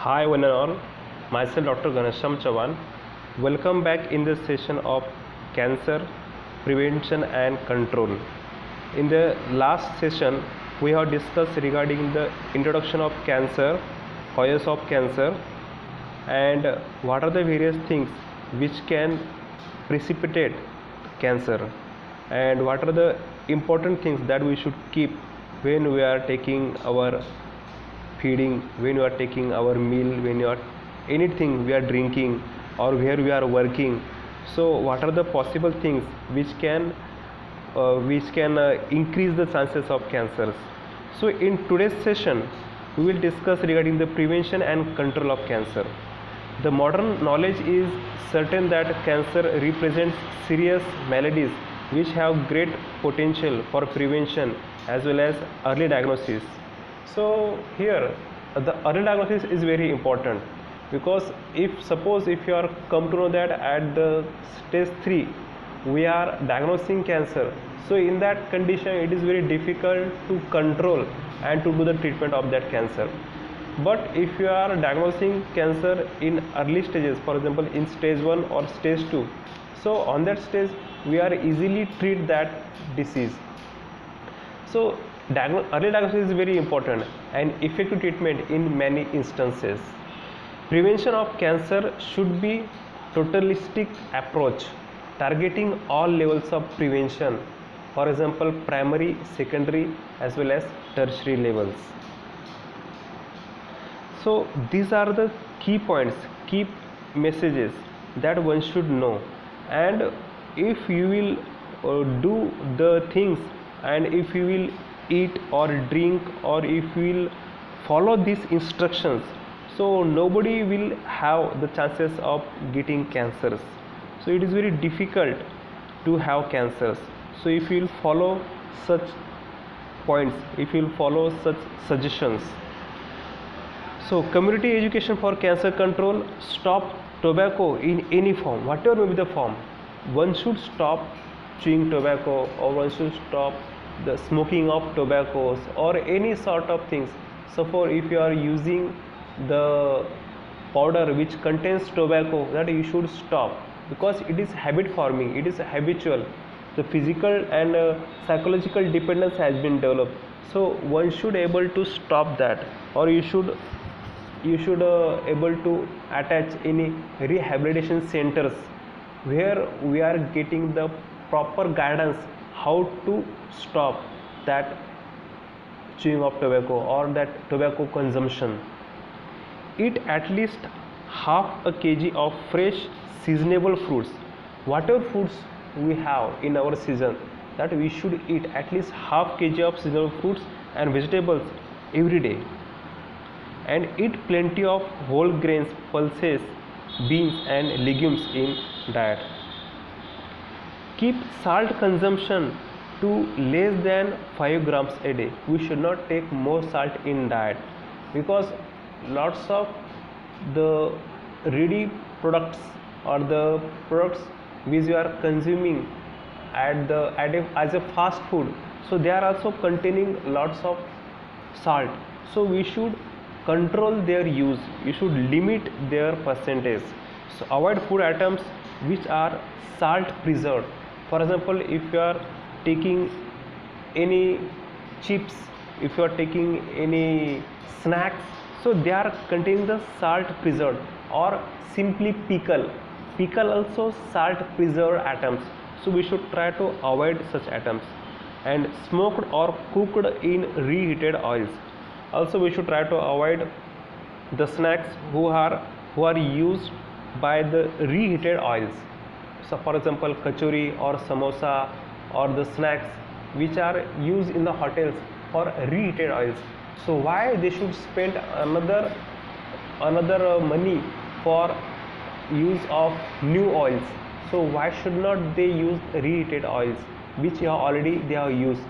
Hi one and all, myself Dr. Ganesham Chavan. Welcome back in this session of cancer prevention and control. In the last session, we have discussed regarding the introduction of cancer, causes of cancer, and what are the various things which can precipitate cancer, and what are the important things that we should keep when we are taking our feeding, when you are taking our meal, when you are anything we are drinking or where we are working. So what are the possible things which can increase the chances of cancers? So in today's session we will discuss regarding the prevention and control of cancer. The modern knowledge is certain that cancer represents serious maladies which have great potential for prevention as well as early diagnosis. So here the early diagnosis is very important, because if you are come to know that at the stage 3 we are diagnosing cancer, so in that condition it is very difficult to control and to do the treatment of that cancer. But if you are diagnosing cancer in early stages, for example in stage 1 or stage 2, so on that stage we are easily treat that disease. So early diagnosis is very important and effective treatment in many instances. Prevention of cancer should be totalistic approach, targeting all levels of prevention, for example primary, secondary as well as tertiary levels. So these are the key points, key messages that one should know. And if you will do the things, and if you will eat or drink, or if you will follow these instructions, so nobody will have the chances of getting cancers. So it is very difficult to have cancers. So if you will follow such points, if you will follow such suggestions. So community education for cancer control: stop tobacco in any form, whatever may be the form. One should stop chewing tobacco, or one should stop the smoking of tobaccos or any sort of things. So for if you are using the powder which contains tobacco, that you should stop, because it is habit forming, it is habitual. The physical and psychological dependence has been developed. So one should able to stop that, or you should able to attach any rehabilitation centers where we are getting the proper guidance how to stop that chewing of tobacco or that tobacco consumption. Eat at least half a kg of fresh seasonable fruits. Whatever fruits we have in our season, that we should eat at least half kg of seasonal fruits and vegetables every day. And eat plenty of whole grains, pulses, beans and legumes in diet. Keep salt consumption to less than 5 grams a day. We should not take more salt in diet, because lots of the ready products or the products which you are consuming as a fast food, so they are also containing lots of salt. So we should control their use, you should limit their percentage. So avoid food items which are salt preserved. For example, if you are taking any chips, if you are taking any snacks, so they are containing the salt preserved. Or simply pickle also salt preserved items, so we should try to avoid such items. And smoked or cooked in reheated oils, also we should try to avoid the snacks who are used by the reheated oils. So for example kachori or samosa, or the snacks which are used in the hotels for reheated oils. So why they should spend another money for use of new oils? So why should not they use reheated oils which they have used?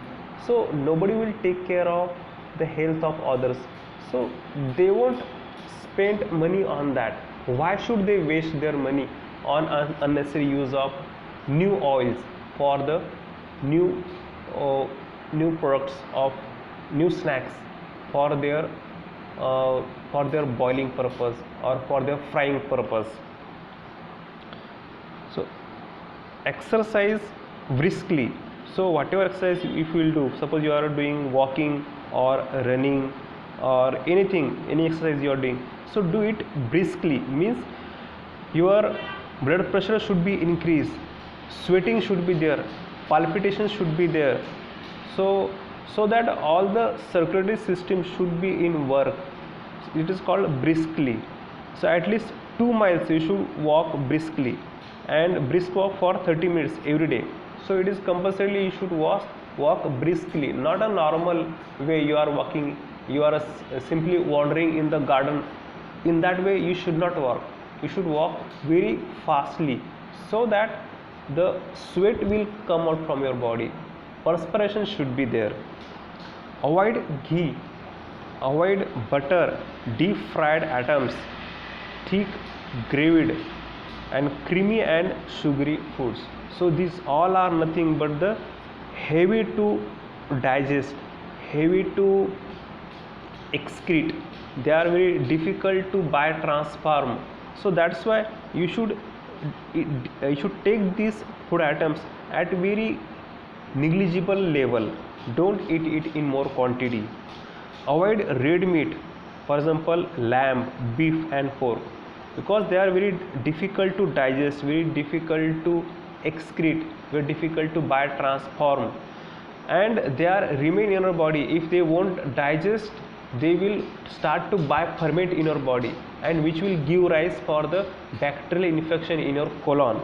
So nobody will take care of the health of others, so they won't spend money on that. Why should they waste their money on unnecessary use of new oils for the new products of new snacks for their for their boiling purpose or for their frying purpose. So exercise briskly. So whatever exercise if you will do, suppose you are doing walking or running or anything, any exercise you are doing, so do it briskly, means your blood pressure should be increased, sweating should be there, palpitation should be there, so that all the circulatory system should be in work. It is called briskly. So at least 2 miles you should walk briskly, and brisk walk for 30 minutes every day. So it is compulsorily you should walk briskly, not a normal way you are walking, you are simply wandering in the garden. In that way you should not walk. You should walk very fastly, so that the sweat will come out from your body, perspiration should be there. Avoid ghee, avoid butter, deep fried items, thick graved and creamy and sugary foods. So these all are nothing but the heavy to digest, heavy to excrete, they are very difficult to biotransform. So that's why you should take these food items at very negligible level. Don't eat it in more quantity. Avoid red meat, for example lamb, beef and pork, because they are very difficult to digest, very difficult to excrete, very difficult to biotransform, and they are remain in your body. If they won't digest, they will start to bioferment in your body, and which will give rise for the bacterial infection in your colon.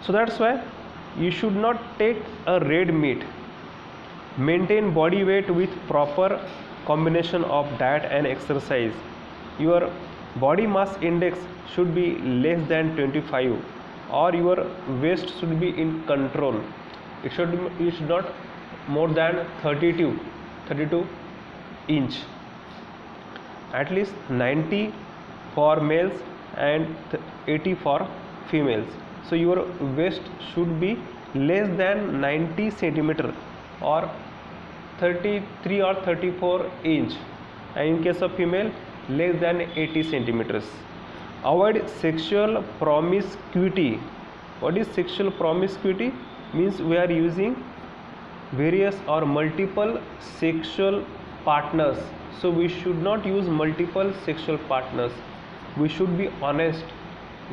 So that's why you should not take a red meat. Maintain body weight with proper combination of diet and exercise. Your body mass index should be less than 25, or your waist should be in control. It should not more than 32 inch, at least 90 for males and 80 for females. So your waist should be less than 90 centimeter or 33 or 34 inch, and in case of female less than 80 centimeters. Avoid sexual promiscuity. What is sexual promiscuity? Means we are using various or multiple sexual partners. So we should not use multiple sexual partners. We should be honest.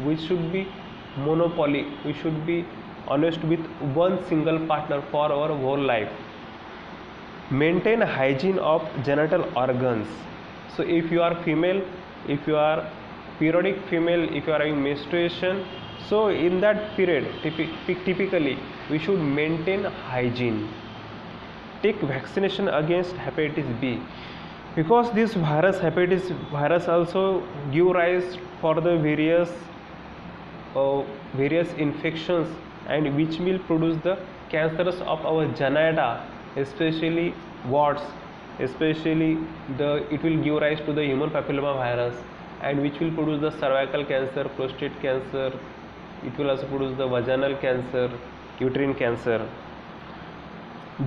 We should be monopoly. We should be honest with one single partner for our whole life. Maintain hygiene of genital organs. So if you are female, if you are periodic female, if you are having menstruation, so in that period typically we should maintain hygiene. Take vaccination against hepatitis B, because this hepatitis virus also give rise for the various infections, and which will produce the cancers of our genita, especially warts, especially it will give rise to the human papilloma virus, and which will produce the cervical cancer, prostate cancer. It will also produce the vaginal cancer, uterine cancer.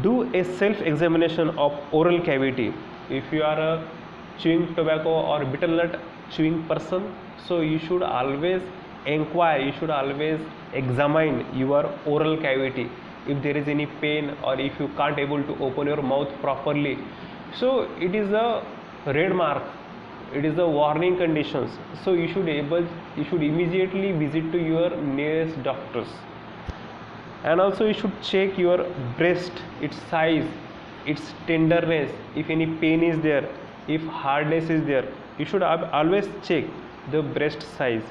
Do a self-examination of oral cavity. If you are a chewing tobacco or betel nut chewing person, so you should always inquire, you should always examine your oral cavity. If there is any pain, or if you can't able to open your mouth properly, so it is a red mark, it is a warning conditions. So you should immediately visit to your nearest doctors. And also you should check your breast, its size, its tenderness. If any pain is there, if hardness is there, you should always check the breast size.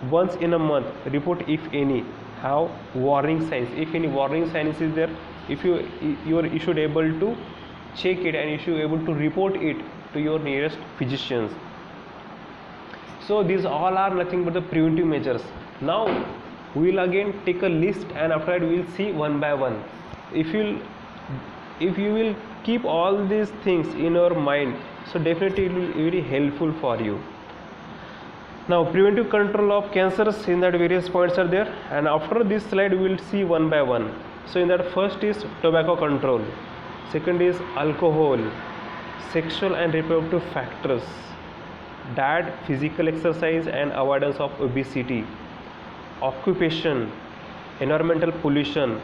Once in a month report if any have warning signs. If any warning signs is there, if you should able to check it, and you should able to report it to your nearest physicians. So these all are nothing but the preventive measures. Now we will again take a list, and after that we will see one by one. If you will keep all these things in your mind, so definitely it will be very helpful for you. Now preventive control of cancers, in that various points are there, and after this slide we will see one by one. So in that, first is tobacco control, second is alcohol, sexual and reproductive factors, diet, physical exercise and avoidance of obesity, occupation, environmental pollution,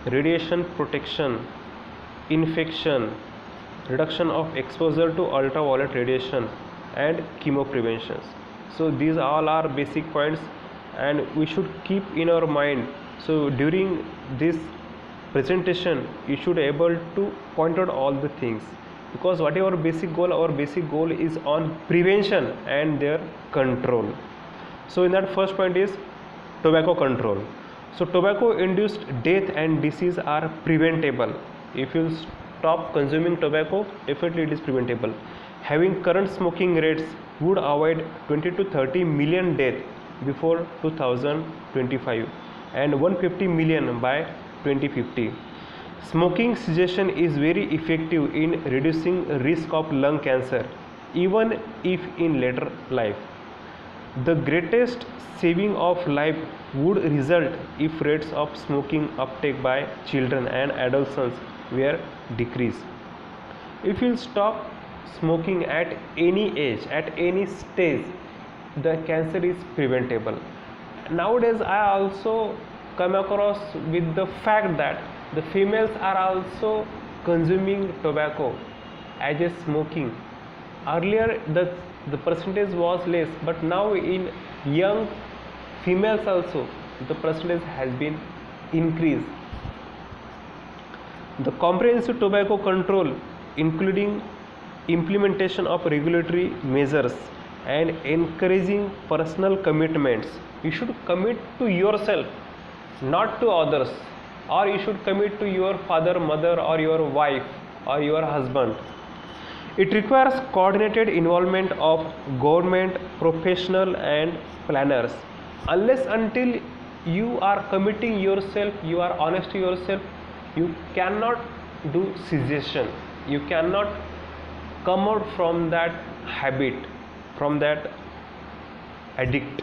radiation protection, infection, reduction of exposure to ultraviolet radiation and chemo preventions. So these all are basic points and we should keep in our mind. So during this presentation you should able to point out all the things, because whatever our basic goal is on prevention and their control. So in that first point is tobacco control. So tobacco induced death and disease are preventable. If you stop consuming tobacco, definitely it is preventable. Having current smoking rates would avoid 20 to 30 million deaths before 2025 and 150 million by 2050. Smoking cessation is very effective in reducing risk of lung cancer, even if in later life. The greatest saving of life would result if rates of smoking uptake by children and adolescents were decreased. If you stop smoking at any age, at any stage, the cancer is preventable. Nowadays I also come across with the fact that the females are also consuming tobacco as a smoking. Earlier the percentage was less, but now in young females also the percentage has been increased. The comprehensive tobacco control, including implementation of regulatory measures and encouraging personal commitments. You should commit to yourself, not to others, or you should commit to your father, mother, or your wife, or your husband. It requires coordinated involvement of government, professional and planners. Unless until you are committing yourself, you are honest to yourself, you cannot do cessation. You cannot come out from that habit, from that addict.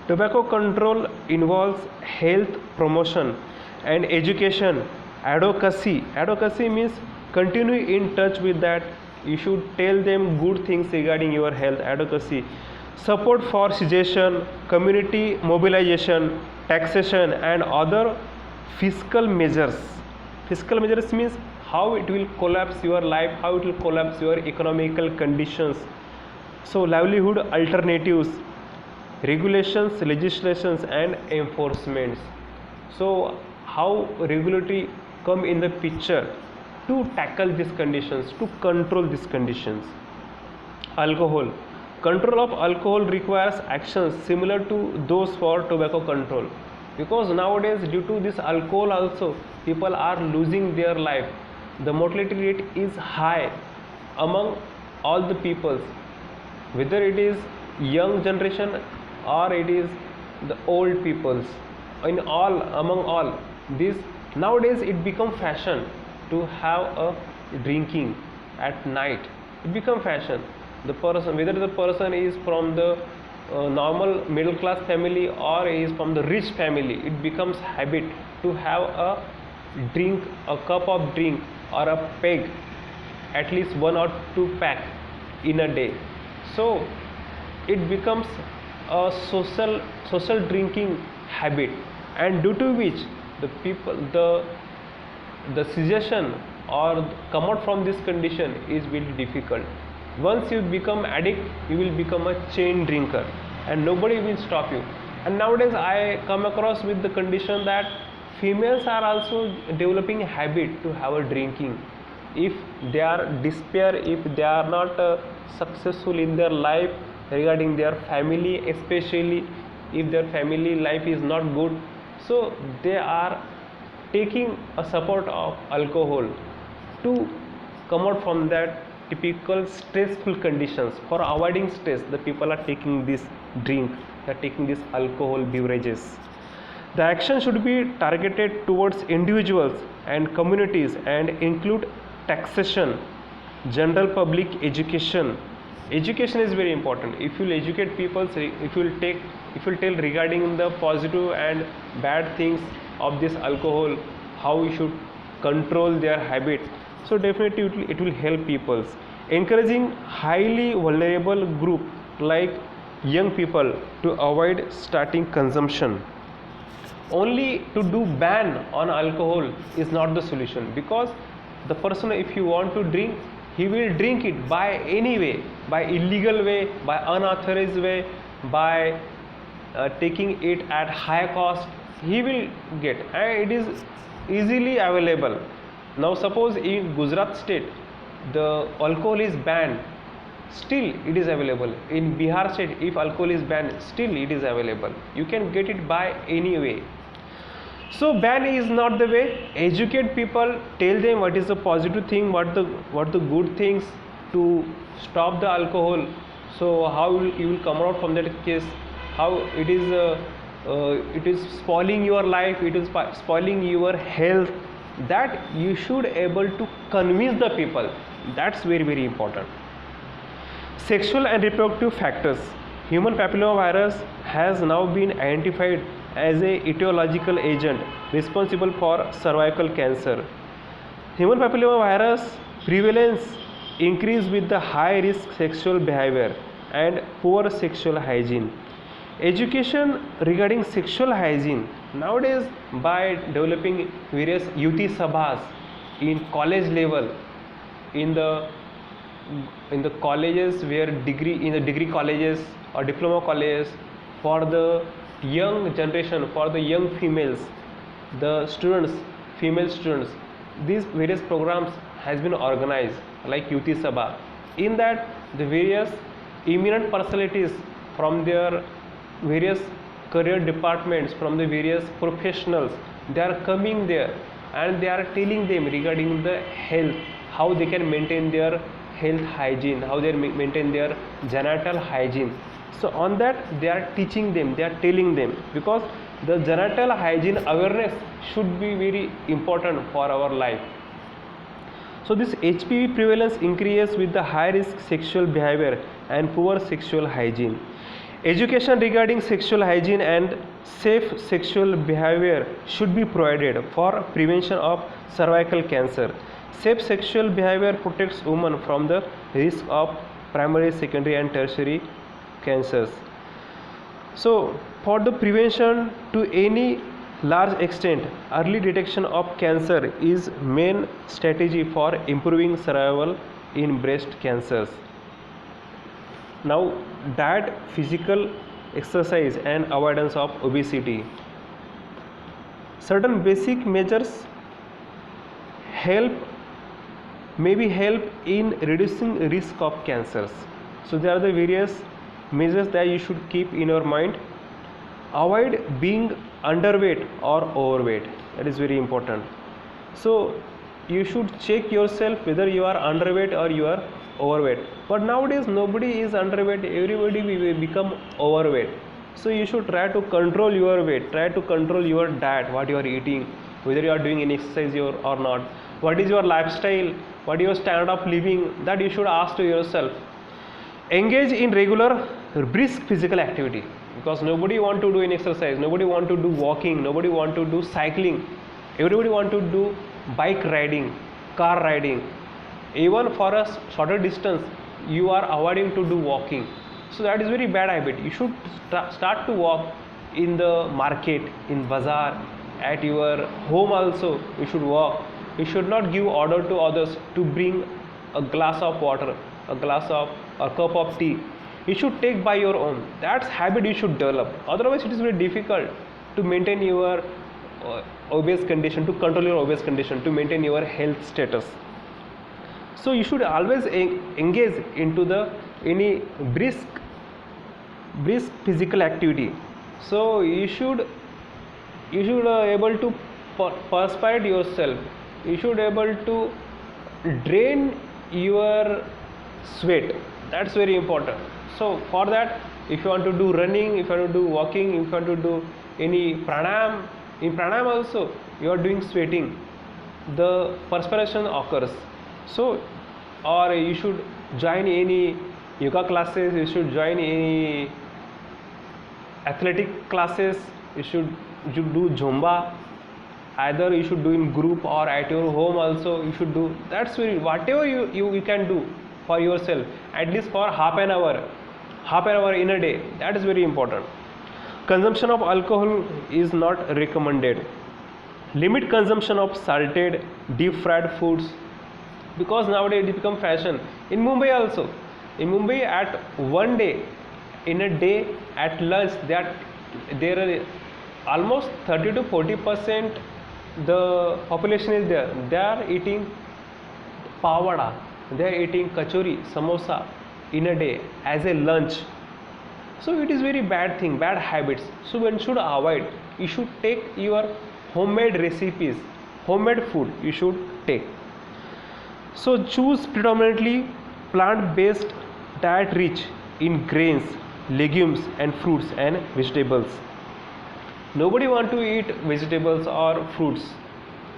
Tobacco control involves health promotion and education, advocacy. Advocacy means continue in touch with that. You should tell them good things regarding your health. Advocacy, support for cessation, community mobilization, taxation and other fiscal measures. Fiscal measures means how it will collapse your life, how it will collapse your economical conditions. So livelihood alternatives, regulations, legislations and enforcements. So how regulatory come in the picture to tackle these conditions, to control these conditions. Alcohol. Control of alcohol requires actions similar to those for tobacco control, because nowadays due to this alcohol also people are losing their life. The mortality rate is high among all the peoples, whether it is young generation or it is the old peoples. In all, among all this, nowadays it become fashion to have a drinking at night. It become fashion. The person, whether the person is from the normal middle class family or is from the rich family, it becomes habit to have a drink, a cup of drink or a peg, at least 1 or 2 pack in a day. So it becomes a social drinking habit, and due to which the people, the cessation or come out from this condition is very difficult. Once you become addict, you will become a chain drinker and nobody will stop you. And nowadays I come across with the condition that females are also developing a habit to have a drinking. If they are despair, if they are not successful in their life regarding their family, especially if their family life is not good, so they are taking a support of alcohol to come out from that typical stressful conditions. For avoiding stress, the people are taking this drink, they are taking these alcohol beverages. The action should be targeted towards individuals and communities and include taxation, general public education. Education is very important. If you will educate people, if you will tell regarding the positive and bad things of this alcohol, how we should control their habit, so definitely it will help people. encouraging highly vulnerable group like young people to avoid starting consumption. Only to do ban on alcohol is not the solution, because the person, if you want to drink, he will drink it by any way, by illegal way, by unauthorized way, by taking it at high cost, he will get, and it is easily available. Now suppose in Gujarat state the alcohol is banned, still it is available. In Bihar state, if alcohol is banned, still it is available. You can get it by any way. So ban is not the way. Educate people, tell them what is the positive thing, what the good things to stop the alcohol. So how you will come out from that case, how it is spoiling your life, it is spoiling your health, that you should able to convince the people. That's very, very important. Sexual and reproductive factors. Human papillomavirus has now been identified as a etiological agent responsible for cervical cancer. Human papillomavirus prevalence increase with the high risk sexual behavior and poor sexual hygiene. Education regarding sexual hygiene nowadays, by developing various Yuti Sabhas in college level, in the colleges where in the degree colleges or diploma colleges, for the young generation, for the young females, the students, female students, these various programs has been organized like Yuti Sabha. In that, the various eminent personalities from their various career departments, from the various professionals, they are coming there and they are telling them regarding the health, how they can maintain their health hygiene, how they maintain their genital hygiene. So on that they are teaching them, they are telling them, because the genital hygiene awareness should be very important for our life. So this HPV prevalence increases with the high risk sexual behavior and poor sexual hygiene. Education regarding sexual hygiene and safe sexual behavior should be provided for prevention of cervical cancer. Safe sexual behavior protects women from the risk of primary, secondary and tertiary cancers. So for the prevention to any large extent, early detection of cancer is main strategy for improving survival in breast cancers. Now diet, physical exercise and avoidance of obesity. Certain basic measures maybe help in reducing risk of cancers. So there are the various measures that you should keep in your mind. Avoid being underweight or overweight, that is very important. So you should check yourself whether you are underweight or you are overweight. But nowadays nobody is underweight, everybody will become overweight. So you should try to control your weight, try to control your diet, what you are eating, whether you are doing any exercise or not, what is your lifestyle, what is your standard of living, that you should ask to yourself. Engage in regular brisk physical activity, because nobody want to do any exercise, nobody want to do walking, nobody want to do cycling, everybody want to do bike riding, car riding. Even for a shorter distance you are avoiding to do walking. So that is very bad habit. You should start to walk in the market, in bazaar, at your home also you should walk. You should not give order to others to bring a glass of water, a cup of tea. You should take by your own. That's habit you should develop. Otherwise it is very difficult to maintain your obese condition, to control your obese condition, to maintain your health status. So you should always engage into any brisk physical activity. So you should able to perspire yourself. You should able to drain your sweat. That's very important. So for that, if you want to do running, if you want to do walking, if you want to do any pranayam, in pranayam also you are doing sweating, the perspiration occurs. So, or you should join any yoga classes, you should join any athletic classes, you should do Zumba. Either you should do in group or at your home also you should do. That's very, whatever you can do, for yourself, at least for half an hour in a day. That is very important. Consumption of alcohol is not recommended. Limit consumption of salted, deep fried foods, because nowadays it become fashion. In Mumbai also, in Mumbai at one day, in a day at lunch, that there are almost 30 to 40% the population is there. They are eating pavada, they are eating kachori, samosa in a day as a lunch. So it is very bad thing, bad habits. So one should avoid. You should take your homemade recipes, homemade food you should take. So choose predominantly plant-based diet rich in grains, legumes and fruits and vegetables. Nobody want to eat vegetables or fruits.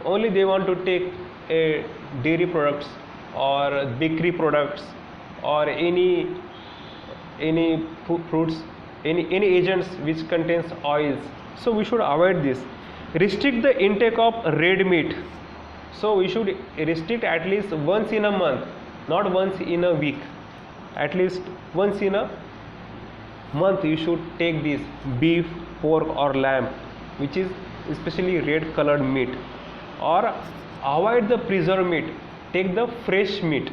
Only they want to take a dairy products or bakery products or any fruits, any agents which contains oils. So we should avoid this. Restrict the intake of red meat. So we should restrict at least once in a month, not once in a week. At least once in a month you should take this beef, pork or lamb, which is especially red colored meat. Or avoid the preserved meat, take the fresh meat.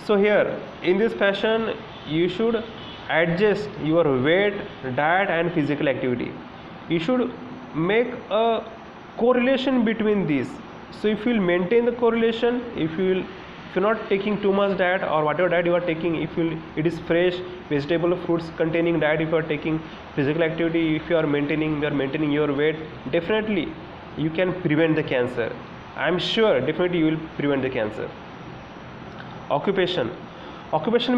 So here in this fashion you should adjust your weight, diet and physical activity. You should make a correlation between these. So if you will maintain the correlation, if you're not taking too much diet, or whatever diet you are taking, if it is fresh vegetable fruits containing diet, if you are taking physical activity, if you are maintaining your weight, definitely you can prevent the cancer. I am sure definitely you will prevent the cancer. Occupation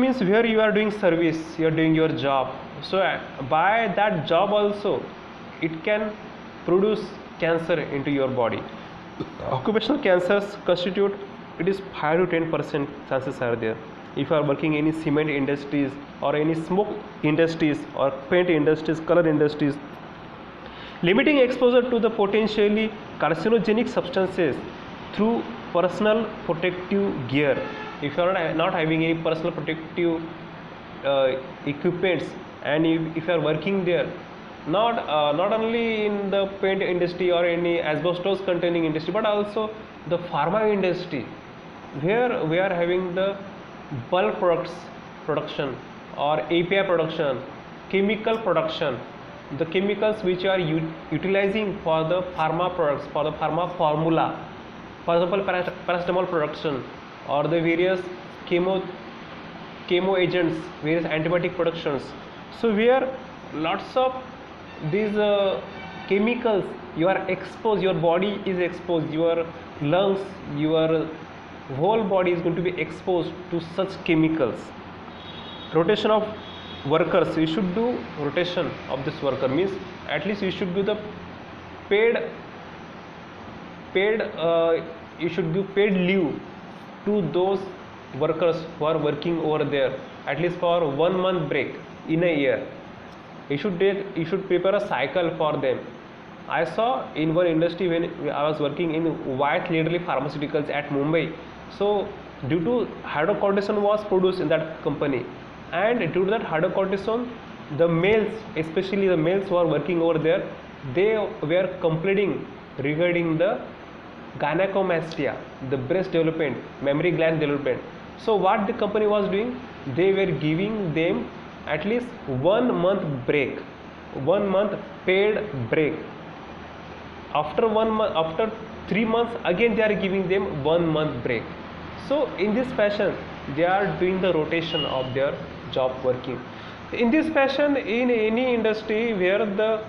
means where you are doing service, you are doing your job. So by that job also it can produce cancer into your body. Occupational cancers constitute, it is 5 to 10% chances are there. If you are working in any cement industries or any smoke industries or paint industries, color industries. Limiting exposure to the potentially carcinogenic substances through personal protective gear. If you are not having any personal protective equipments, and if you are working there, not only in the paint industry or any asbestos containing industry, but also the pharma industry, where we are having the bulk products production or API production, chemical production, the chemicals which are utilizing for the pharma products, for the pharma formula, for example paracetamol production or the various chemo agents, various antibiotic productions. So where lots of these chemicals you are exposed, your body is exposed, your lungs, your whole body is going to be exposed to such chemicals. Rotation of workers, you should do rotation of this worker, means at least you should do the paid you should give paid leave to those workers who are working over there, at least for 1 month break in a year. You should prepare a cycle for them. I saw in one industry when I was working in White Literally Pharmaceuticals at Mumbai. So due to hydrocortisone was produced in that company, and due to that hydrocortisone, the males, especially the males who are working over there, they were complaining regarding the gynecomastia, the breast development, mammary gland development. So what the company was doing, they were giving them at least 1 month break, 1 month paid break. After 1 month, after 3 months, again they are giving them 1 month break. So in this fashion they are doing the rotation of their job working. In this fashion, in any industry where the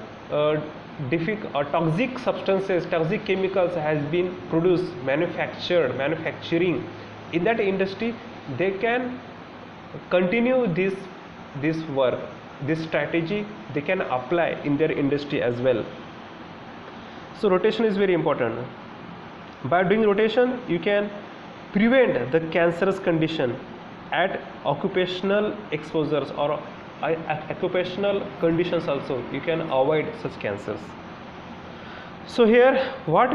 toxic substances, toxic chemicals has been produced, manufacturing, in that industry they can continue this work, this strategy they can apply in their industry as well. So rotation is very important. By doing rotation you can prevent the cancerous condition at occupational exposures or occupational conditions also. You can avoid such cancers. So here what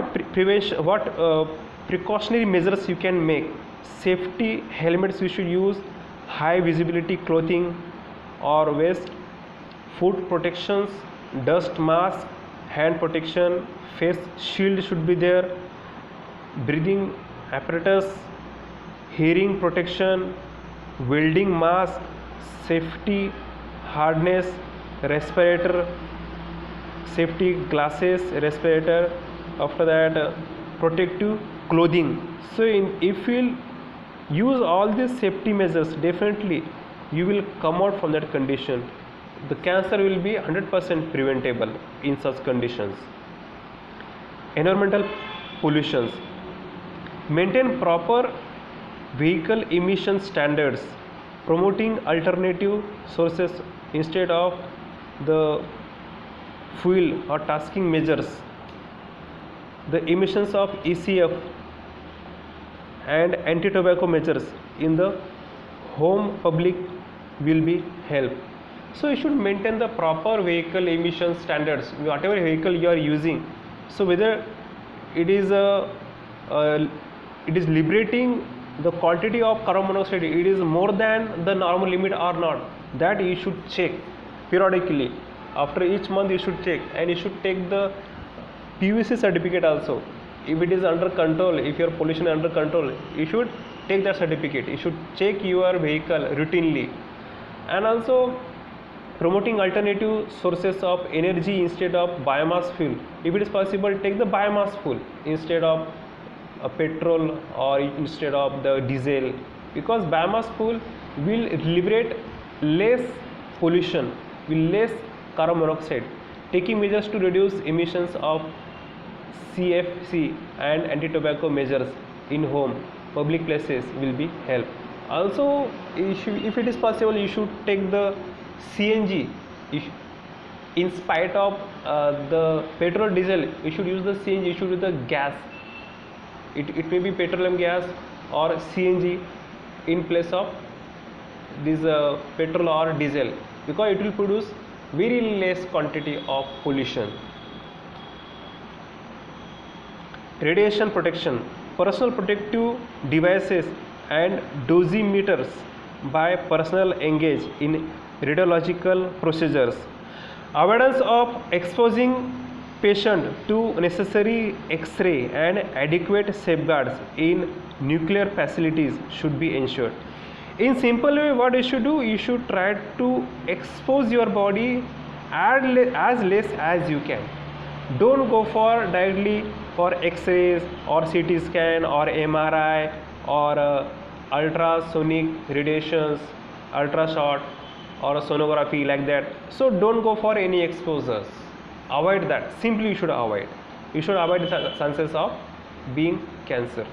precautionary measures you can make safety helmets we should use, high visibility clothing or vest, foot protections, dust mask, hand protection, face shield should be there, breathing apparatus, hearing protection, welding mask, safety harness, respirator, safety glasses, respirator. After that, protective clothing. So if you use all these safety measures, definitely you will come out from that condition. The cancer will be 100% preventable in such conditions. Environmental pollutions. Maintain proper vehicle emission standards, promoting alternative sources instead of the fuel or tasking measures. The emissions of ECF and anti-tobacco measures in the home public will be help. So you should maintain the proper vehicle emission standards, whatever vehicle you are using. So whether it is liberating the quantity of carbon monoxide, it is more than the normal limit or not, that you should check periodically. After each month you should check, and you should take the PVC certificate also. If it is under control, if your pollution is under control, you should take that certificate. You should check your vehicle routinely. And also promoting alternative sources of energy instead of biomass fuel. If it is possible, take the biomass fuel instead of petrol or instead of the diesel, because biomass fuel will liberate less pollution, will less carbon monoxide. Taking measures to reduce emissions of CFC and anti-tobacco measures in home, public places will be help. Also, if it is possible, you should take the CNG. In spite of the petrol, diesel, you should use the CNG. You should use the gas. It may be petroleum gas or CNG in place of this petrol or diesel, because it will produce very less quantity of pollution. Radiation protection. Personal protective devices and dosimeters by personnel engaged in radiological procedures. Avoidance of exposing patient to necessary X-ray and adequate safeguards in nuclear facilities should be ensured. In simple way, what you should do, you should try to expose your body as less as you can. Don't go for directly for X-rays or CT scan or MRI or ultrasonic radiations, ultrashot or sonography like that. So don't go for any exposures. Avoid that. Simply you should avoid. You should avoid the chances of being cancer.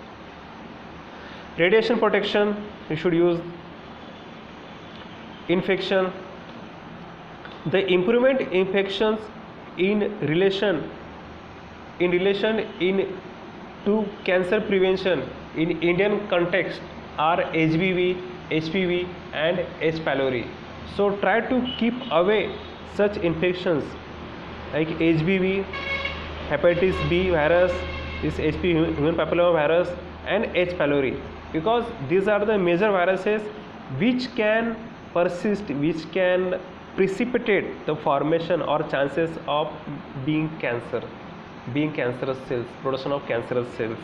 Radiation protection, you should use. Infection. The improvement infections in relation to cancer prevention in Indian context are HBV, HPV and H. pylori. So try to keep away such infections like HBV, hepatitis B virus, this HPV human papilloma virus and H. pylori, because these are the major viruses which can persist, which can precipitate the formation or chances of being cancerous cells, production of cancerous cells,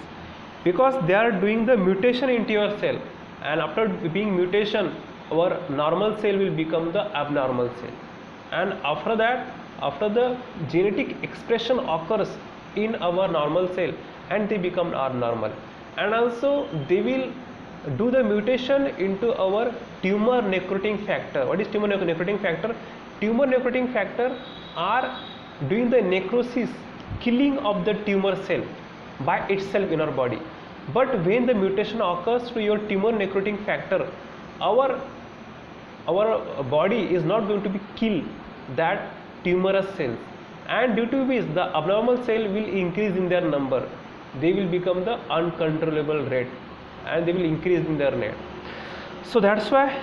because they are doing the mutation into your cell, and after being mutation, our normal cell will become the abnormal cell, and after that, after the genetic expression occurs in our normal cell and they become abnormal, and also they will do the mutation into our tumor necrotic factor. What is tumor necrotic factor? Tumor necrotic factor are doing the necrosis, killing of the tumor cell by itself in our body. But when the mutation occurs to your tumor necrotic factor, our body is not going to be kill that tumorous cells, and due to which the abnormal cell will increase in their number. They will become the uncontrollable rate and they will increase in their net. So that's why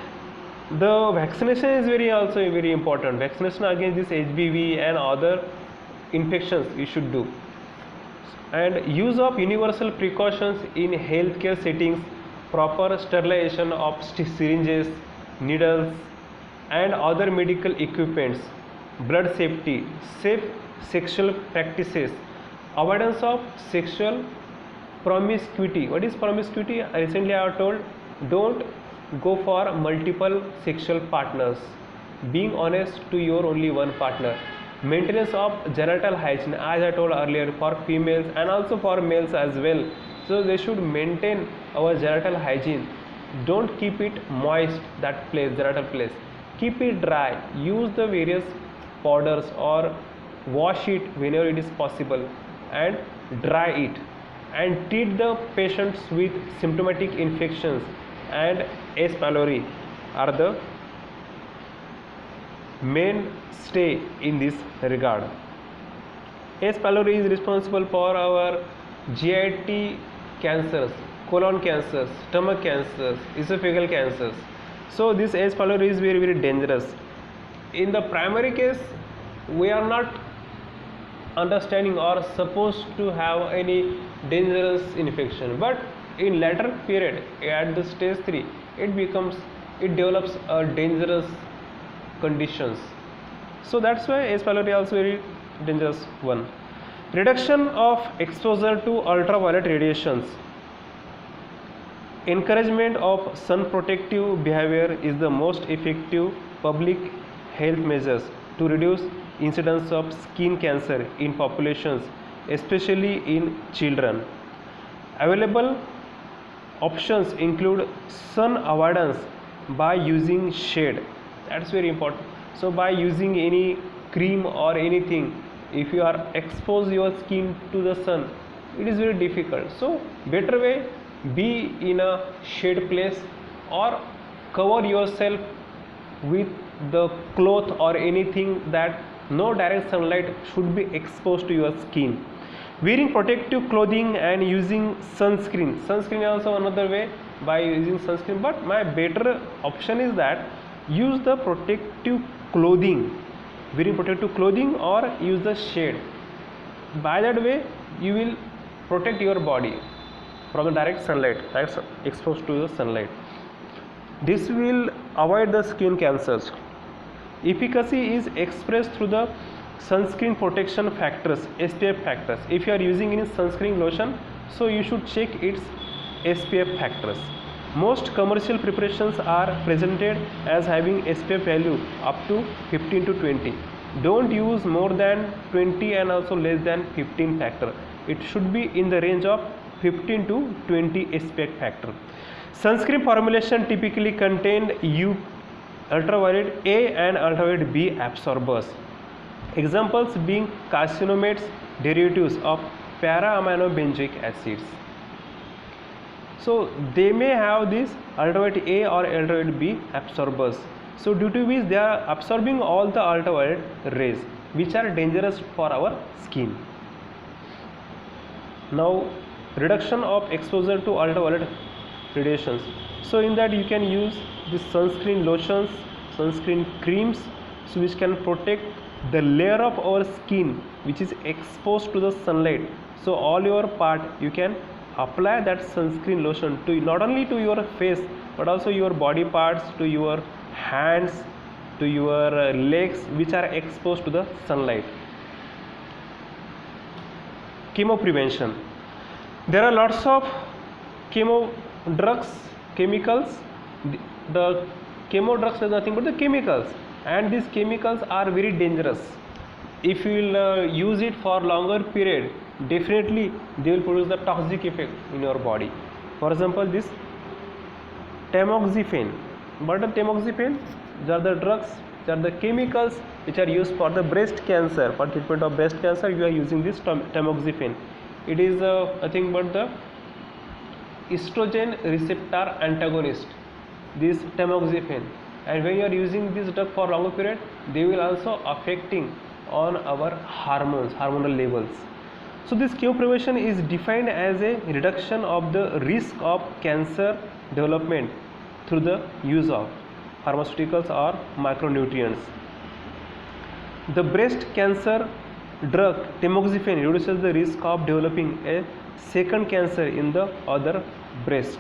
the vaccination is very important. Vaccination against this HBV and other infections you should do, and use of universal precautions in healthcare settings proper sterilization of syringes, needles, and other medical equipments, blood safety, safe sexual practices, avoidance of sexual promiscuity. What is promiscuity? Recently I have told, don't go for multiple sexual partners, being honest to your only one partner, maintenance of genital hygiene, as I told earlier, for females and also for males as well. So they should maintain our genital hygiene. Don't keep it moist, that place, genital place, keep it dry, use the various powders or wash it whenever it is possible and dry it, and treat the patients with symptomatic infections and S. pylori are the mainstay in this regard. S. pylori is responsible for our GIT cancers, colon cancers, stomach cancers, esophageal cancers. So this S. pylori is very, very dangerous. In the primary case, we are not understanding or supposed to have any dangerous infection, but in later period, at the stage 3, it develops a dangerous conditions. So that's why S. pylori also very dangerous one. Reduction of exposure to ultraviolet radiations. Encouragement of sun protective behavior is the most effective public health measures to reduce incidence of skin cancer in populations, especially in children. Available options include sun avoidance by using shade. That's very important. So by using any cream or anything, if you are expose your skin to the sun, it is very difficult. So better way, be in a shade place or cover yourself with the cloth or anything that no direct sunlight should be exposed to your skin. Wearing protective clothing and using sunscreen. Sunscreen is also another way by using sunscreen, but my better option is that use the protective clothing, wearing protective clothing or use the shade. By that way you will protect your body from the direct sunlight, exposed to the sunlight. This will avoid the skin cancers. Efficacy is expressed through the sunscreen protection factors, SPF factors. If you are using any sunscreen lotion, so you should check its SPF factors. Most commercial preparations are presented as having SPF value up to 15 to 20. Don't use more than 20 and also less than 15 factor. It should be in the range of 15 to 20 SPF factor. Sunscreen formulation typically contain ultraviolet A and ultraviolet B absorbers. Examples being carcinomates, derivatives of para-aminobenzoic acids. So they may have this ultraviolet A or ultraviolet B absorbers. So due to which they are absorbing all the ultraviolet rays which are dangerous for our skin. Now reduction of exposure to ultraviolet radiations. So in that you can use the sunscreen lotions, sunscreen creams, so which can protect the layer of our skin which is exposed to the sunlight. So all your part you can apply that sunscreen lotion to not only to your face but also your body parts, to your hands, to your legs which are exposed to the sunlight. Chemo prevention. There are lots of chemo drugs, chemicals. The chemo drugs is nothing but the chemicals, and these chemicals are very dangerous. If you will use it for longer period, definitely they will produce the toxic effect in your body. For example, this tamoxifen. What are tamoxifen? These are the drugs, these are the chemicals which are used for the breast cancer. For treatment of breast cancer, you are using this tamoxifen. It is nothing but the estrogen receptor antagonist, this tamoxifen. And when you are using this drug for longer period, they will also affecting on our hormonal levels. So this chemo prevention is defined as a reduction of the risk of cancer development through the use of pharmaceuticals or micronutrients. The breast cancer drug tamoxifen reduces the risk of developing a second cancer in the other breast.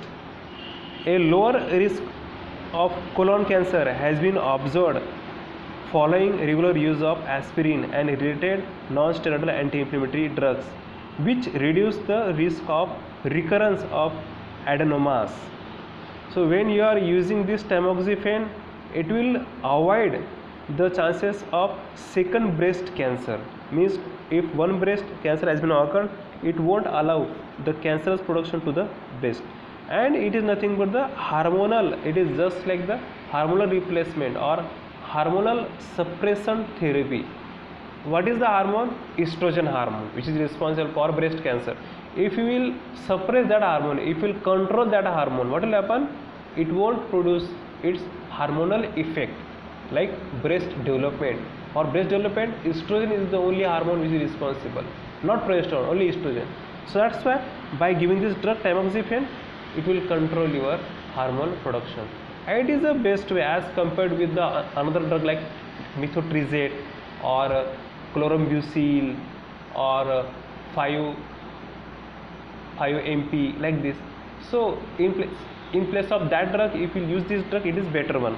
A lower risk of colon cancer has been observed following regular use of aspirin and related non-steroidal anti-inflammatory drugs, which reduce the risk of recurrence of adenomas. So when you are using this tamoxifen, it will avoid the chances of second breast cancer. Means if one breast cancer has been occurred, it won't allow the cancerous production to the breast. And it is nothing but the hormonal, it is just like the hormonal replacement or hormonal suppression therapy. What is the hormone? Estrogen hormone, which is responsible for breast cancer. If you will suppress that hormone, if you will control that hormone, what will happen? It won't produce its hormonal effect like breast development. For breast development, estrogen is the only hormone which is responsible, not progesterone, only estrogen. So that's why by giving this drug tamoxifen, it will control your hormone production. And it is the best way as compared with the another drug like methotrexate or chlorambucil or 5-MP like this. So in place of that drug, if you use this drug, it is better one.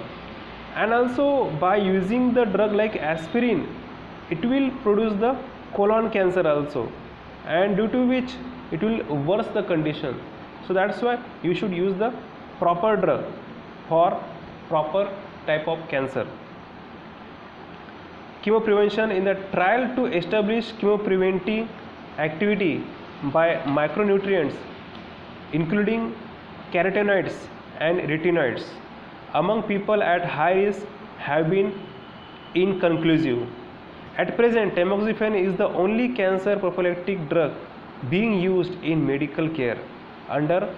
And also by using the drug like aspirin, it will produce the colon cancer also, and due to which it will worse the condition. So that's why you should use the proper drug for proper type of cancer. Chemoprevention. In the trial to establish chemopreventive activity by micronutrients including carotenoids and retinoids among people at high risk have been inconclusive. At present, tamoxifen is the only cancer prophylactic drug being used in medical care under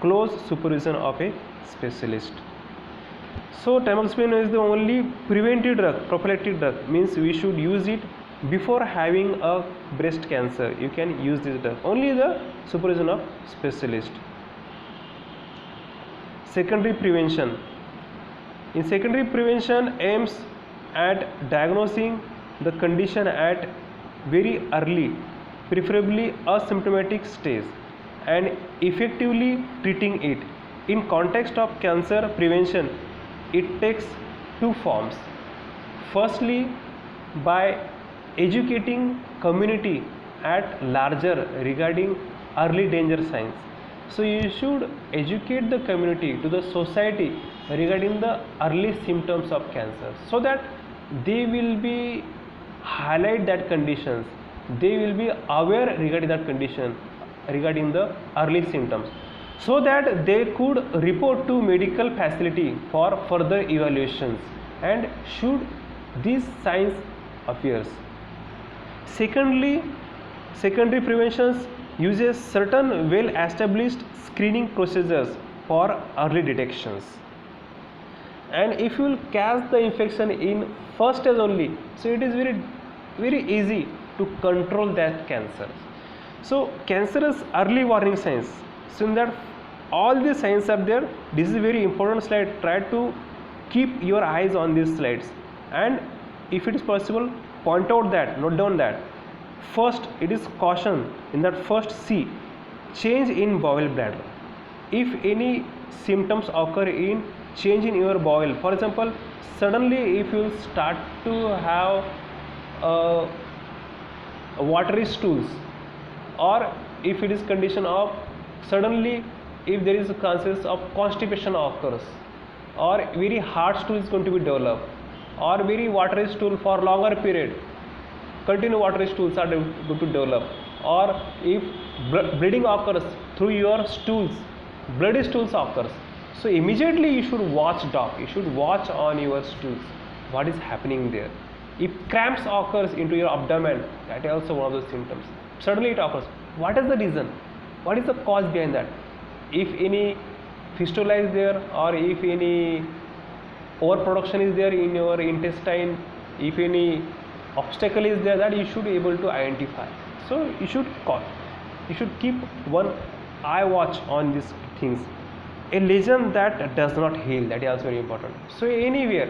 close supervision of a specialist. So tamoxifen is the only preventive drug, prophylactic drug, means we should use it before having a breast cancer. You can use this drug, only the supervision of specialist. Secondary prevention. In secondary prevention aims at diagnosing the condition at very early, preferably asymptomatic stage, and effectively treating it. In context of cancer prevention, it takes two forms. Firstly, by educating community at larger regarding early danger signs. So you should educate the community, to the society, regarding the early symptoms of cancer, so that they will be highlight that conditions, they will be aware regarding that condition, regarding the early symptoms, so that they could report to medical facility for further evaluations and should these signs appears. Secondly, secondary preventions uses certain well established screening procedures for early detections. And if you will catch the infection in first stage only, so it is very easy to control that cancer. So cancerous early warning signs. So in that all these signs are there. This is a very important slide. Try to keep your eyes on these slides, and if it is possible, point out that, note down that. First, it is caution. In that first C, change in bowel bladder. If any symptoms occur in change in your bowel, for example, suddenly if you start to have watery stools, or if it is condition of suddenly if there is a chances of constipation occurs, or very hard stool is going to be developed, or very watery stool for longer period, continue watery stools are going to develop, or if bleeding occurs through your stools, bloody stools occurs, so immediately you should watch doc, you should watch on your stools what is happening there. If cramps occurs into your abdomen, that is also one of the symptoms. Suddenly it occurs. What is the reason? What is the cause behind that? If any fistula is there, or if any overproduction is there in your intestine, if any obstacle is there, that you should be able to identify. So you should call, you should keep one eye watch on these things. A lesion that does not heal, that is also very important. So anywhere,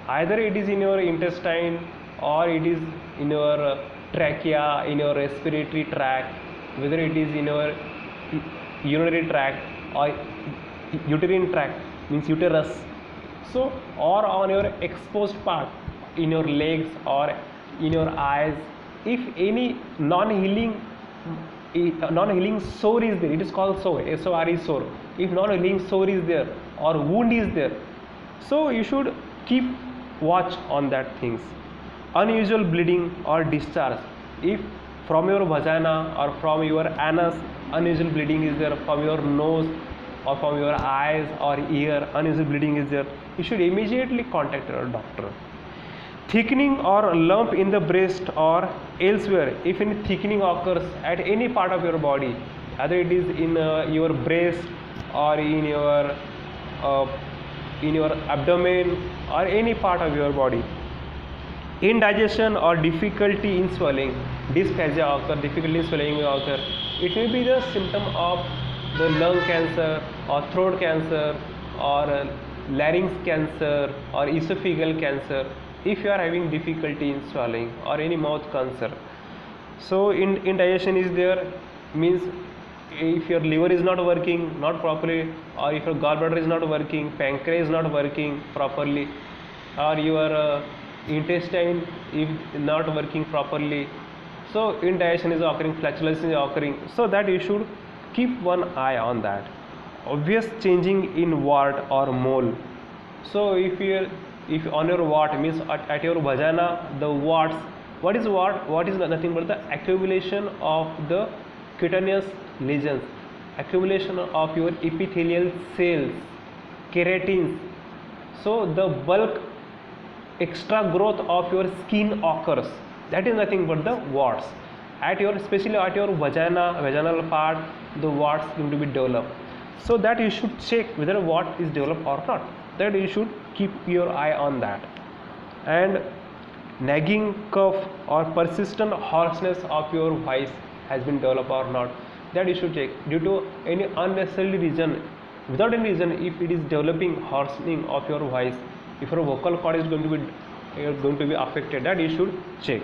either it is in your intestine, or it is in your trachea, in your respiratory tract, whether it is in your urinary tract, or uterine tract, means uterus. So, or on your exposed part, in your legs or in your eyes, if any non-healing sore is there, it is called sore, SORE sore. If non-healing sore is there or wound is there, so you should keep watch on that things. Unusual bleeding or discharge, if from your vagina or from your anus unusual bleeding is there, from your nose or from your eyes or ear unusual bleeding is there, you should immediately contact your doctor. Thickening or lump in the breast or elsewhere, if any thickening occurs at any part of your body, either it is in your breast or in your abdomen or any part of your body. Indigestion or difficulty in swallowing, dysphagia occur, difficulty in swallowing may occur. It may be the symptom of the lung cancer or throat cancer or larynx cancer or esophageal cancer, if you are having difficulty in swallowing or any mouth cancer. So indigestion is there, means if your liver is not working not properly, or if your gallbladder is not working, pancreas is not working properly, or your intestine is not working properly, so indigestion is occurring, flatulence is occurring, so that you should keep one eye on that. Obvious changing in wart or mole, so if on your wart, means at your vagina the warts, what is wart? What is nothing but the accumulation of the cutaneous lesions, accumulation of your epithelial cells, keratins, so the bulk extra growth of your skin occurs, that is nothing but the warts. At your, especially at your vaginal part, the warts going to be developed, so that you should check whether wart is developed or not, that you should keep your eye on that. And nagging cough or persistent hoarseness of your voice has been developed or not, that you should check. Due to any unnecessary reason, without any reason, if it is developing hoarsening of your voice, if your vocal cord is going to be affected, that you should check.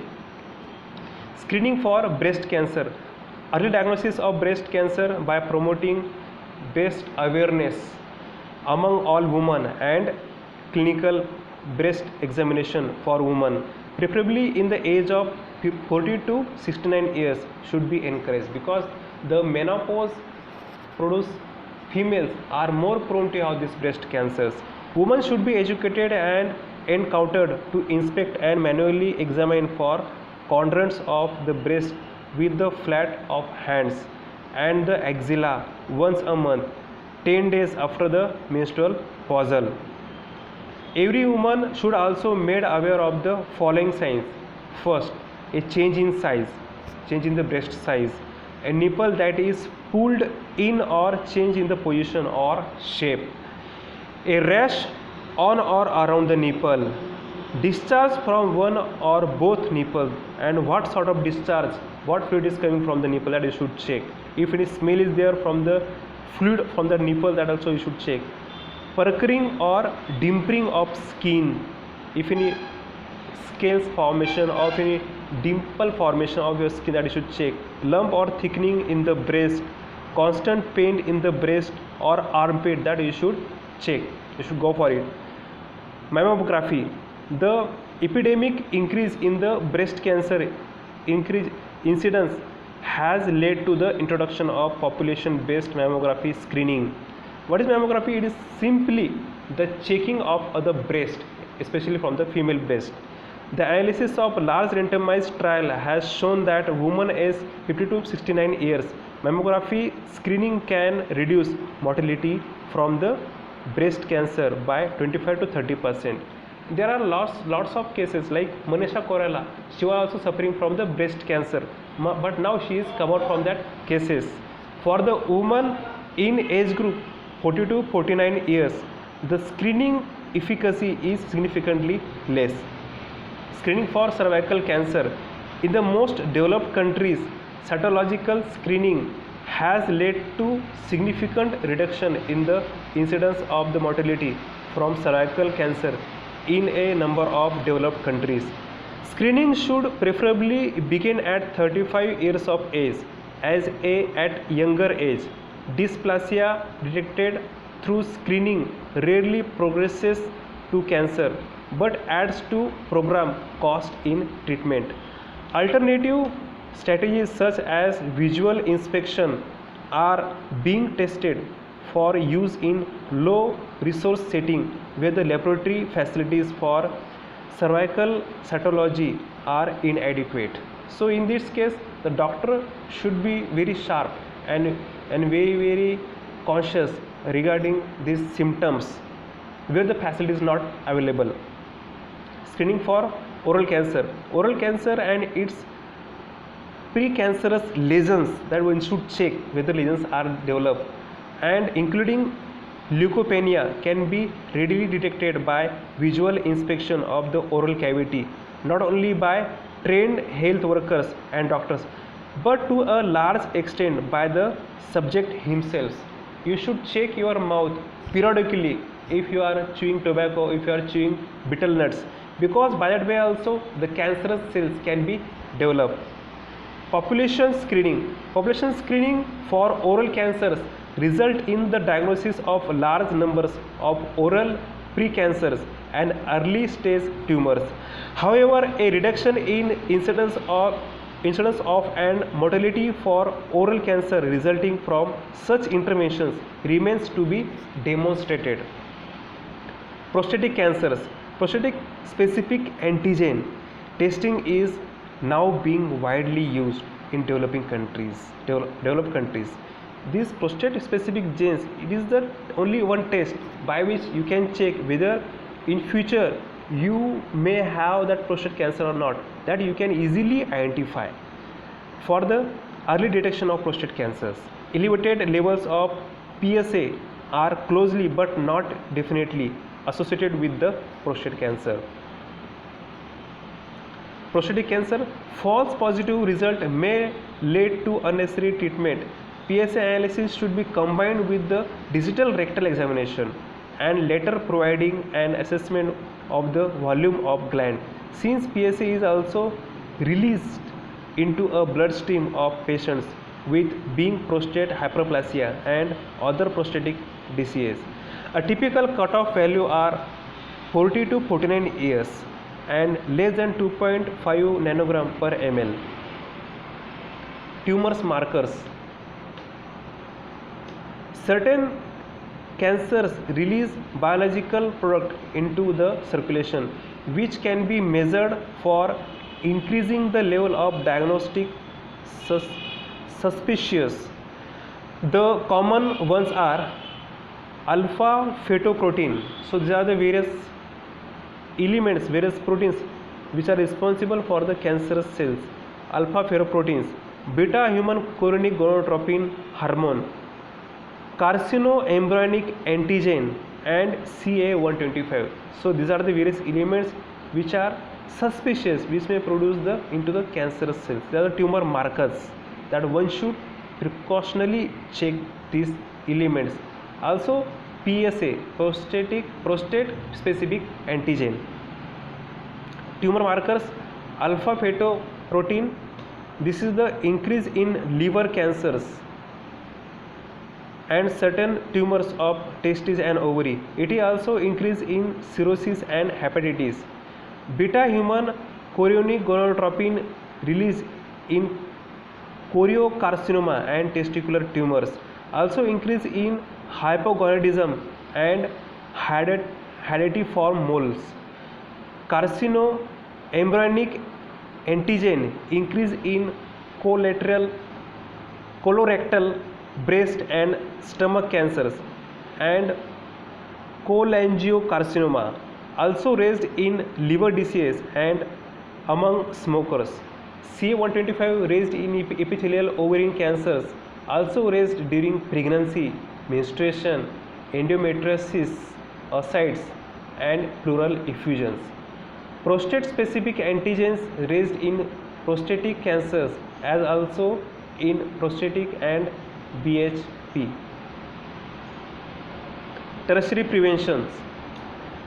Screening for breast cancer, early diagnosis of breast cancer by promoting breast awareness among all women and clinical breast examination for women, preferably in the age of 40 to 69 years, should be encouraged, because the menopause produced females are more prone to have these breast cancers. Women should be educated and encountered to inspect and manually examine for quadrants of the breast with the flat of hands and the axilla once a month, 10 days after the menstrual pausal. Every woman should also be made aware of the following signs. First, a change in size, change in the breast size, a nipple that is pulled in or change in the position or shape, a rash on or around the nipple, discharge from one or both nipples, and what sort of discharge, what fluid is coming from the nipple, that you should check. If any smell is there from the fluid from the nipple, that also you should check. Puckering or dimpling of skin, if any scales formation or any dimple formation of your skin, that you should check. Lump or thickening in the breast, constant pain in the breast or armpit, that you should check, you should go for it. Mammography, the epidemic increase in the breast cancer incidence has led to the introduction of population based mammography screening. What is mammography? It is simply the checking of the breast, especially from the female breast. The analysis of large randomized trial has shown that women aged 50 to 69 years, mammography screening can reduce mortality from the breast cancer by 25 to 30%. There are lots of cases like Manisha Koirala. She was also suffering from the breast cancer, but now she is come out from that cases. For the woman in age group 40 to 49 years, the screening efficacy is significantly less. Screening for cervical cancer, in the most developed countries, cytological screening has led to significant reduction in the incidence of the mortality from cervical cancer in a number of developed countries. Screening should preferably begin at 35 years of age, as at younger age dysplasia detected through screening rarely progresses to cancer but adds to program cost in treatment. Alternative strategies such as visual inspection are being tested for use in low resource setting where the laboratory facilities for cervical cytology are inadequate. So in this case the doctor should be very sharp and very conscious regarding these symptoms where the facility is not available. Screening for oral cancer and its precancerous lesions, that one should check whether lesions are developed, and including leukopenia can be readily detected by visual inspection of the oral cavity, not only by trained health workers and doctors but to a large extent by the subject himself. You should check your mouth periodically if you are chewing tobacco, if you are chewing betel nuts, because by that way also the cancerous cells can be developed. Population screening for oral cancers result in the diagnosis of large numbers of oral precancers and early stage tumors. However, a reduction in incidence of and mortality for oral cancer resulting from such interventions remains to be demonstrated. Prostatic cancers. Prostatic specific antigen testing is now being widely used in developed countries. These prostate specific genes, it is the only one test by which you can check whether in future you may have that prostate cancer or not, that you can easily identify. For the early detection of prostate cancers, elevated levels of PSA are closely but not definitely associated with the prostate cancer. Prostatic cancer, false positive result may lead to unnecessary treatment. PSA analysis should be combined with the digital rectal examination and later providing an assessment of the volume of gland, since PSA is also released into a bloodstream of patients with being prostate hyperplasia and other prostatic diseases. A typical cutoff value are 40 to 49 years and less than 2.5 nanogram per ml. Tumors markers. Certain cancers release biological product into the circulation which can be measured for increasing the level of diagnostic suspicious. The common ones are alpha fetoprotein. So these are the various elements, various proteins which are responsible for the cancerous cells. Alpha fetoproteins, beta human chorionic gonadotropin hormone, carcinoembryonic antigen and CA125. So these are the various elements which are suspicious, which may produce into the cancerous cells. They are the tumor markers that one should precautionally check these elements. Also PSA, prostate specific antigen. Tumor markers, alpha fetoprotein, this is the increase in liver cancers and certain tumors of testes and ovary. It is also increase in cirrhosis and hepatitis. Beta human chorionic gonadotropin release in choriocarcinoma and testicular tumors. Also increase in hypogonadism and herediform moles. Carcinoembryonic antigen increase in colorectal, breast and stomach cancers, and cholangiocarcinoma. Also raised in liver disease and among smokers. CA125 raised in epithelial ovarian cancers, also raised during pregnancy, menstruation, endometriosis, ascites and pleural effusions. Prostate specific antigens raised in prostatic cancers as also in prostatic and BHP. Tertiary preventions.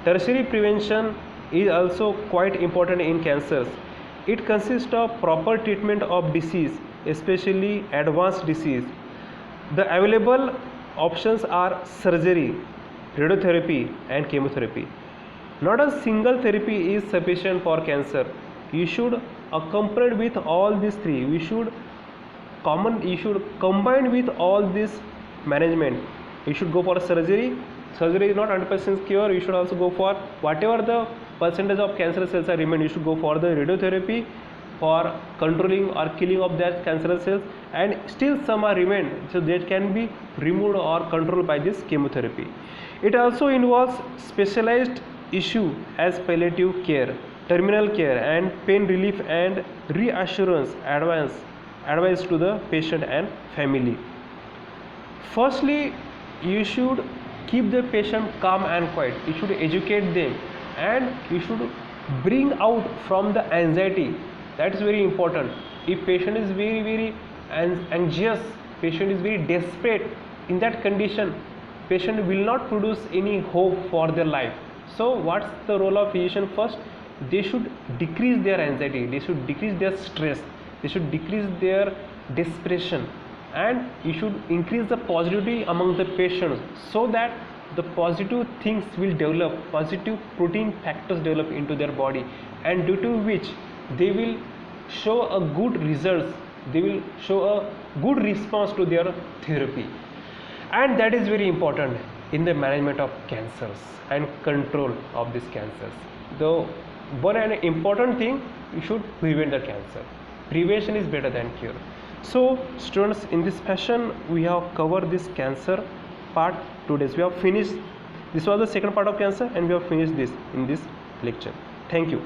Tertiary prevention is also quite important in cancers. It consists of proper treatment of disease, especially advanced disease. The available options are surgery, radiotherapy and chemotherapy. Not a single therapy is sufficient for cancer. You should accompany with all these three. You should combine with all this management. You should go for surgery. Surgery is not 100% cure. You should also go for whatever the percentage of cancer cells are remain. You should go for the radiotherapy for controlling or killing of that cancerous cells, and still some are remain, so that can be removed or controlled by this chemotherapy. It also involves specialized issue as palliative care, terminal care and pain relief and reassurance advice to the patient and family. Firstly, you should keep the patient calm and quiet. You should educate them and you should bring out from the anxiety. That is very important. If patient is very anxious, patient is very desperate, in that condition patient will not produce any hope for their life. So what's the role of physician? First, they should decrease their anxiety, they should decrease their stress, they should decrease their desperation, and you should increase the positivity among the patients, so that the positive things will develop, positive protein factors develop into their body, and due to which they will show a good results, they will show a good response to their therapy. And that is very important in the management of cancers and control of these cancers. The one and important thing, you should prevent the cancer. Prevention is better than cure. So students, in this fashion we have covered this cancer part today. We have finished, this was the second part of cancer, and we have finished this in this lecture. Thank you.